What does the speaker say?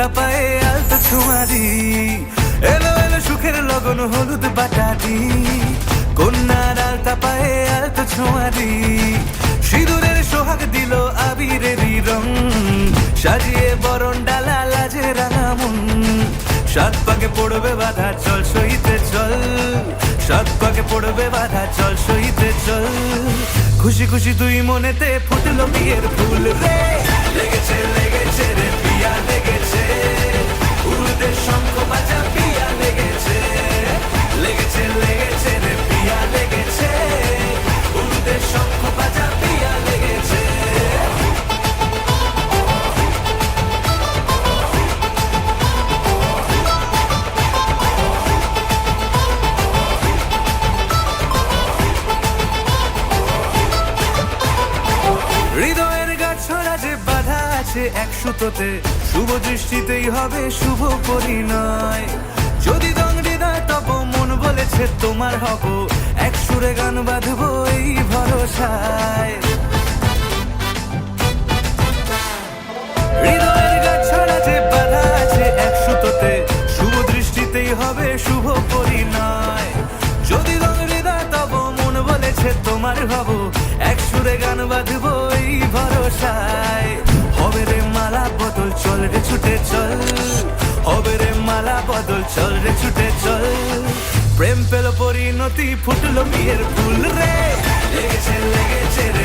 আলতা পায়ে আলতো ছোঁয়ারি, এলো এলো সুখের লগন হলুদ বাটারি, কন্যার আলতা পায়ে আলতো ছোঁয়ারি, সিঁদুরের সোহাগ দিল আবিরেরই রং, সাজিয়ে বরণ ডালা লাজে রাঙা মন, সাত পাকে পড়বে বাধা চল সইতে চল, সাত পাকে পড়বে বাধা চল সইতে চল, খুশি খুশি তুই মনেতে ফুটলো বিয়ের ফুল রে, লেগেছে লেগেছে রে পিয়া লেগেছে, উরুদের শঙ্খ বাজা পিয়া লেগেছে, লেগেছে লেগেছে রে পিয়া লেগেছে, উরুদের শঙ্খ বাজা পিয়া লেগেছে। হৃদয়ের গাছড়া যে বাধা আছে এক সুতোতে, শুভ দৃষ্টিতেই হবে শুভ পরিণয়, যদি দং হৃদয় তব মন বলেছে তোমার হব, এক সুরে গান বাঁধবো এই ভরসায়। হৃদয়ের গাছড়া যে বাধা আছে এক সুতোতে, শুভ দৃষ্টিতেই হবে শুভ পরিণয়, যদি দং হৃদয় তব মন বলেছে তোমার হব, এক সুরে গান বাঁধবো এই ভরসায়। হবে রে মালা বদল চল রে ছুটে চল, হবে রে মালা বদল চল রে ছুটে চল, প্রেম পেল পরিণতি ফুটলো বিয়ের ফুল রে, লেগেছে লেগেছে রে।